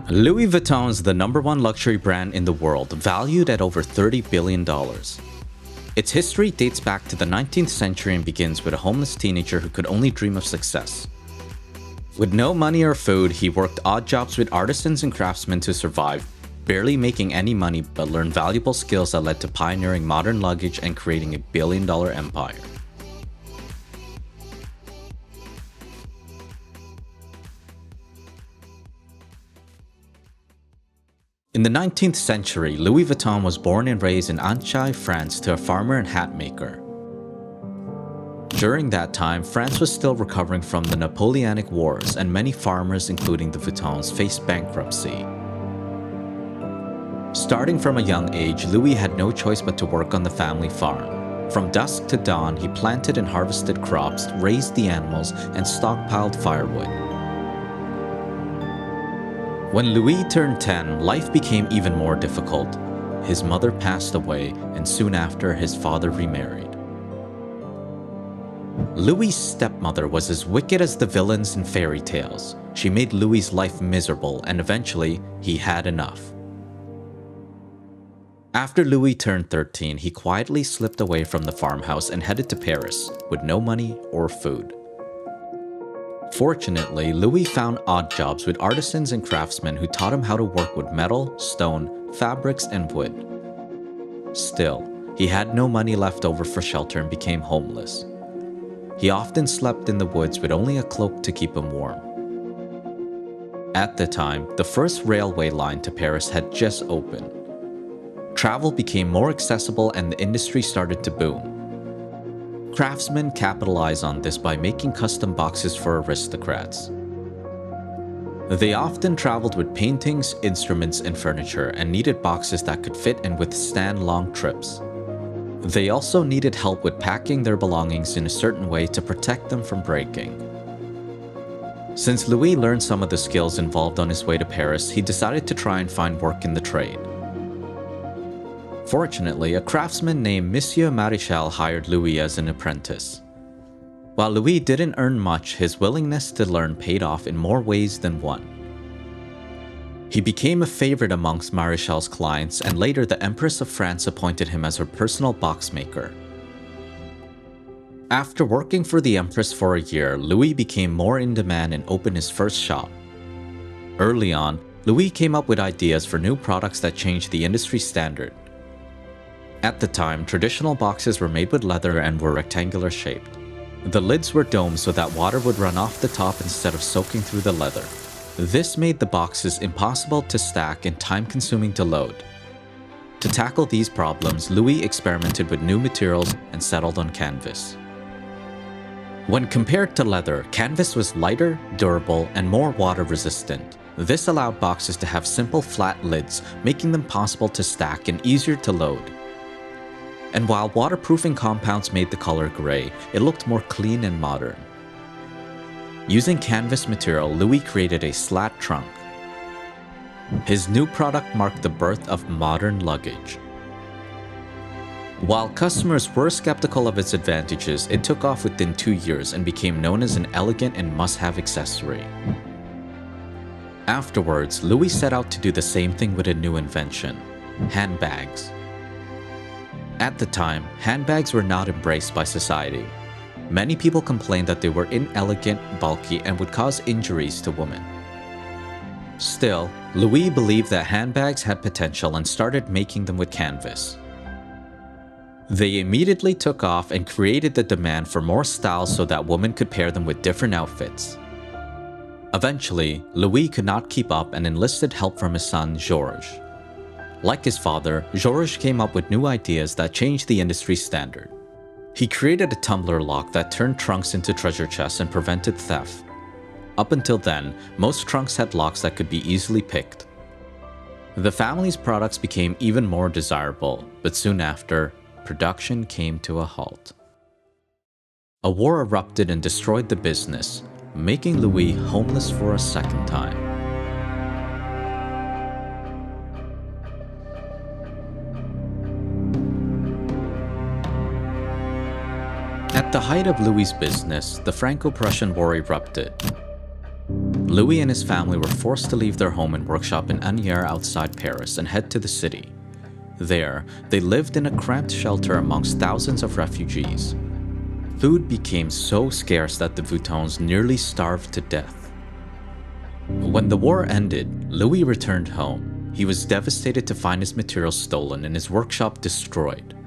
Louis Vuitton is the #1 luxury brand in the world, valued at over $30 billion. Its history dates back to the 19th century and begins with a homeless teenager who could only dream of success. With no money or food, he worked odd jobs with artisans and craftsmen to survive, barely making any money but learned valuable skills that led to pioneering modern luggage and creating a billion-dollar empire. In the 19th century, Louis Vuitton was born and raised in Annecy, France to a farmer and hat maker. During that time, France was still recovering from the Napoleonic Wars, and many farmers, including the Vuittons, faced bankruptcy. Starting from a young age, Louis had no choice but to work on the family farm. From dusk to dawn, he planted and harvested crops, raised the animals, and stockpiled firewood. When Louis turned 10, life became even more difficult. His mother passed away, and soon after, his father remarried. Louis' stepmother was as wicked as the villains in fairy tales. She made Louis' life miserable, and eventually, he had enough. After Louis turned 13, he quietly slipped away from the farmhouse and headed to Paris, with no money or food. Fortunately, Louis found odd jobs with artisans and craftsmen who taught him how to work with metal, stone, fabrics, and wood. Still, he had no money left over for shelter and became homeless. He often slept in the woods with only a cloak to keep him warm. At the time, the first railway line to Paris had just opened. Travel became more accessible and the industry started to boom. Craftsmen capitalized on this by making custom boxes for aristocrats. They often traveled with paintings, instruments, and furniture and needed boxes that could fit and withstand long trips. They also needed help with packing their belongings in a certain way to protect them from breaking. Since Louis learned some of the skills involved on his way to Paris, he decided to try and find work in the trade. Fortunately, a craftsman named Monsieur Maréchal hired Louis as an apprentice. While Louis didn't earn much, his willingness to learn paid off in more ways than one. He became a favorite amongst Maréchal's clients, and later the Empress of France appointed him as her personal box maker. After working for the Empress for a year, Louis became more in demand and opened his first shop. Early on, Louis came up with ideas for new products that changed the industry standard. At the time, traditional boxes were made with leather and were rectangular shaped. The lids were domed so that water would run off the top instead of soaking through the leather. This made the boxes impossible to stack and time-consuming to load. To tackle these problems, Louis experimented with new materials and settled on canvas. When compared to leather, canvas was lighter, durable, and more water-resistant. This allowed boxes to have simple flat lids, making them possible to stack and easier to load. And while waterproofing compounds made the color gray, it looked more clean and modern. Using canvas material, Louis created a slat trunk. His new product marked the birth of modern luggage. While customers were skeptical of its advantages, it took off within 2 years and became known as an elegant and must-have accessory. Afterwards, Louis set out to do the same thing with a new invention: handbags. At the time, handbags were not embraced by society. Many people complained that they were inelegant, bulky, and would cause injuries to women. Still, Louis believed that handbags had potential and started making them with canvas. They immediately took off and created the demand for more styles so that women could pair them with different outfits. Eventually, Louis could not keep up and enlisted help from his son, Georges. Like his father, Georges came up with new ideas that changed the industry standard. He created a tumbler lock that turned trunks into treasure chests and prevented theft. Up until then, most trunks had locks that could be easily picked. The family's products became even more desirable, but soon after, production came to a halt. A war erupted and destroyed the business, making Louis homeless for a second time. At the height of Louis's business, the Franco-Prussian War erupted. Louis and his family were forced to leave their home and workshop in Asnières outside Paris and head to the city. There, they lived in a cramped shelter amongst thousands of refugees. Food became so scarce that the Vuittons nearly starved to death. When the war ended, Louis returned home. He was devastated to find his materials stolen and his workshop destroyed.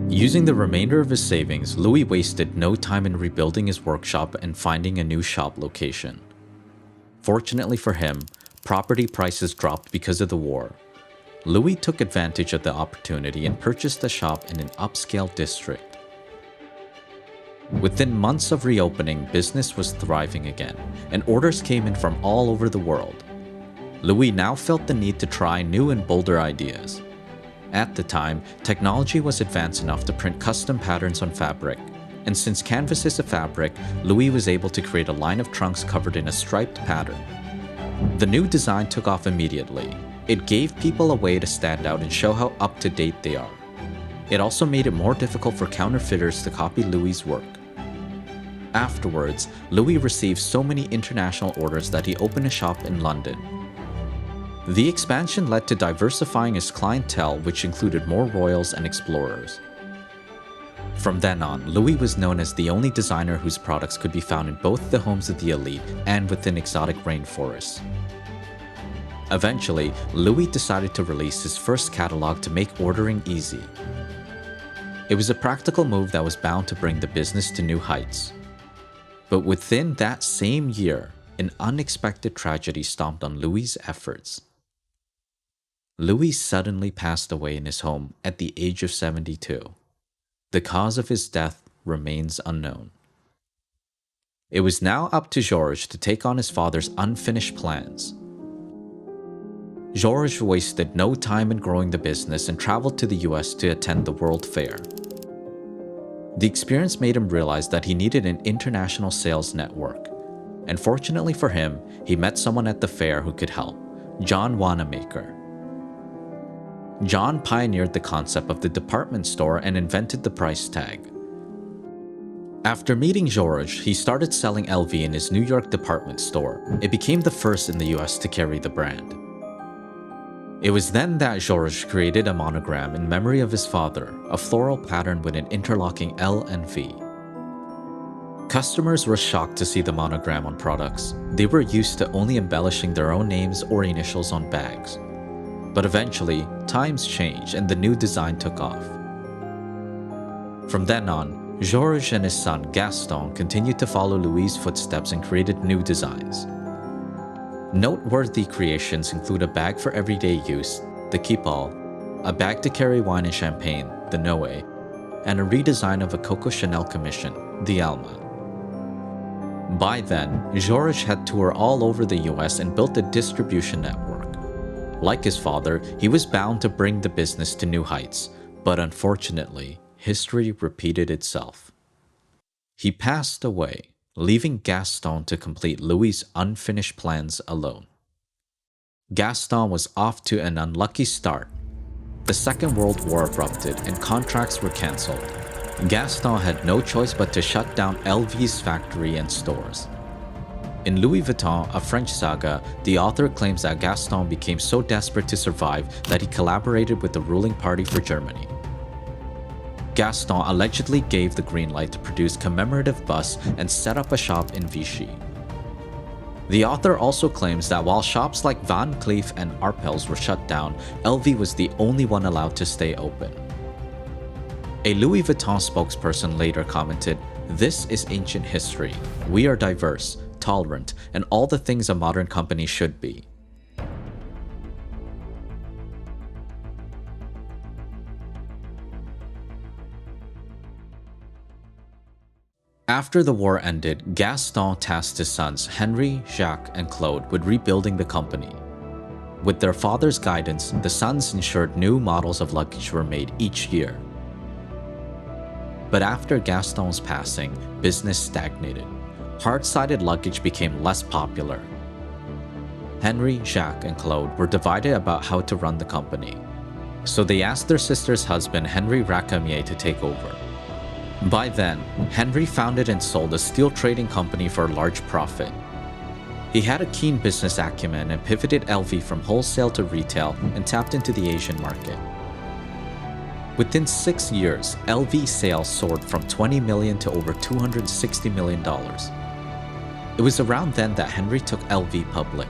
Using the remainder of his savings, Louis wasted no time in rebuilding his workshop and finding a new shop location. Fortunately for him, property prices dropped because of the war. Louis took advantage of the opportunity and purchased a shop in an upscale district. Within months of reopening, business was thriving again, and orders came in from all over the world. Louis now felt the need to try new and bolder ideas. At the time, technology was advanced enough to print custom patterns on fabric, and since canvas is a fabric, Louis was able to create a line of trunks covered in a striped pattern. The new design took off immediately. It gave people a way to stand out and show how up-to-date they are. It also made it more difficult for counterfeiters to copy Louis's work. Afterwards, Louis received so many international orders that he opened a shop in London. The expansion led to diversifying his clientele, which included more royals and explorers. From then on, Louis was known as the only designer whose products could be found in both the homes of the elite and within exotic rainforests. Eventually, Louis decided to release his first catalog to make ordering easy. It was a practical move that was bound to bring the business to new heights. But within that same year, an unexpected tragedy stomped on Louis's efforts. Louis suddenly passed away in his home at the age of 72. The cause of his death remains unknown. It was now up to Georges to take on his father's unfinished plans. Georges wasted no time in growing the business and traveled to the US to attend the World Fair. The experience made him realize that he needed an international sales network, and fortunately for him, he met someone at the fair who could help, John Wanamaker. John pioneered the concept of the department store and invented the price tag. After meeting Georges, he started selling LV in his New York department store. It became the first in the US to carry the brand. It was then that Georges created a monogram in memory of his father, a floral pattern with an interlocking L and V. Customers were shocked to see the monogram on products. They were used to only embellishing their own names or initials on bags. But eventually, times changed and the new design took off. From then on, Georges and his son Gaston continued to follow Louis's footsteps and created new designs. Noteworthy creations include a bag for everyday use, the Keep-All, a bag to carry wine and champagne, the Noe, and a redesign of a Coco Chanel commission, the Alma. By then, Georges had toured all over the US and built a distribution network. Like his father, he was bound to bring the business to new heights, but unfortunately, history repeated itself. He passed away, leaving Gaston to complete Louis's unfinished plans alone. Gaston was off to an unlucky start. The Second World War erupted and contracts were cancelled. Gaston had no choice but to shut down LV's factory and stores. In Louis Vuitton, a French saga, the author claims that Gaston became so desperate to survive that he collaborated with the ruling party for Germany. Gaston allegedly gave the green light to produce commemorative busts and set up a shop in Vichy. The author also claims that while shops like Van Cleef and Arpels were shut down, LV was the only one allowed to stay open. A Louis Vuitton spokesperson later commented, "This is ancient history. We are diverse, tolerant, and all the things a modern company should be." After the war ended, Gaston tasked his sons Henry, Jacques, and Claude with rebuilding the company. With their father's guidance, the sons ensured new models of luggage were made each year. But after Gaston's passing, business stagnated. Hard-sided luggage became less popular. Henry, Jacques, and Claude were divided about how to run the company. So they asked their sister's husband, Henry Racamier, to take over. By then, Henry founded and sold a steel trading company for a large profit. He had a keen business acumen and pivoted LV from wholesale to retail and tapped into the Asian market. Within 6 years, LV sales soared from $20 million to over $260 million. It was around then that Henry took LV public.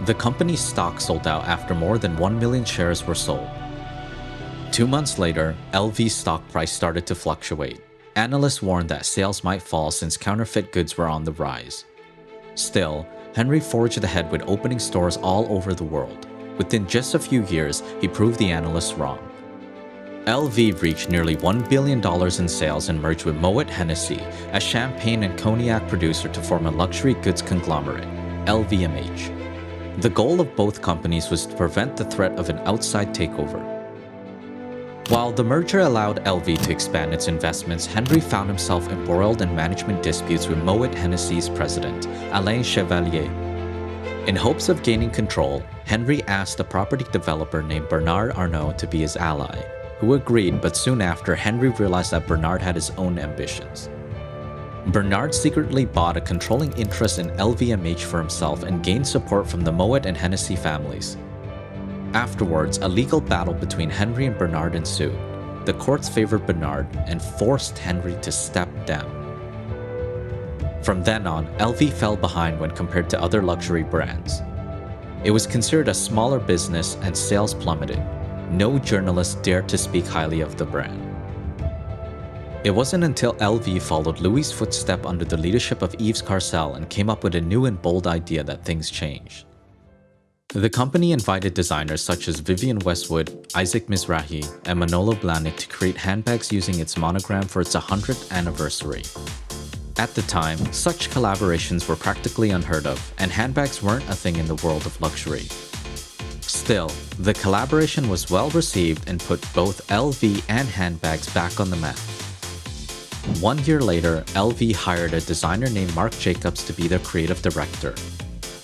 The company's stock sold out after more than 1 million shares were sold. 2 months later, LV's stock price started to fluctuate. Analysts warned that sales might fall since counterfeit goods were on the rise. Still, Henry forged ahead with opening stores all over the world. Within just a few years, he proved the analysts wrong. LV reached nearly $1 billion in sales and merged with Moet Hennessy, a champagne and cognac producer, to form a luxury goods conglomerate, LVMH. The goal of both companies was to prevent the threat of an outside takeover. While the merger allowed LV to expand its investments, Henry found himself embroiled in management disputes with Moet Hennessy's president, Alain Chevalier. In hopes of gaining control, Henry asked a property developer named Bernard Arnault to be his ally, who agreed, but soon after, Henry realized that Bernard had his own ambitions. Bernard secretly bought a controlling interest in LVMH for himself and gained support from the Moet and Hennessy families. Afterwards, a legal battle between Henry and Bernard ensued. The courts favored Bernard and forced Henry to step down. From then on, LV fell behind when compared to other luxury brands. It was considered a smaller business and sales plummeted. No journalist dared to speak highly of the brand. It wasn't until LV followed Louis' footsteps under the leadership of Yves Carcel and came up with a new and bold idea that things changed. The company invited designers such as Vivienne Westwood, Isaac Mizrahi, and Manolo Blahnik to create handbags using its monogram for its 100th anniversary. At the time, such collaborations were practically unheard of, and handbags weren't a thing in the world of luxury. Still, the collaboration was well received and put both LV and handbags back on the map. 1 year later, LV hired a designer named Marc Jacobs to be their creative director.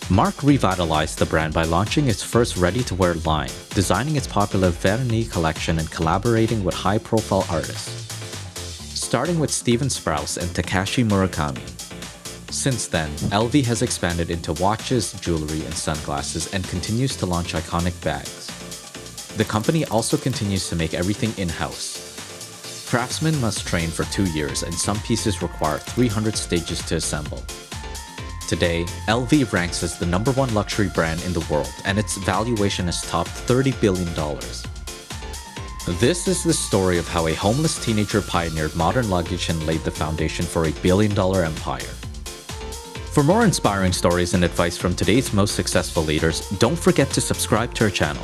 Marc revitalized the brand by launching its first ready-to-wear line, designing its popular Vernis collection and collaborating with high-profile artists, starting with Steven Sprouse and Takashi Murakami. Since then, LV has expanded into watches, jewelry, and sunglasses and continues to launch iconic bags. The company also continues to make everything in-house. Craftsmen must train for 2 years, and some pieces require 300 stages to assemble. Today, LV ranks as the #1 luxury brand in the world, and its valuation has topped $30 billion. This is the story of how a homeless teenager pioneered modern luggage and laid the foundation for a billion-dollar empire. For more inspiring stories and advice from today's most successful leaders, don't forget to subscribe to our channel.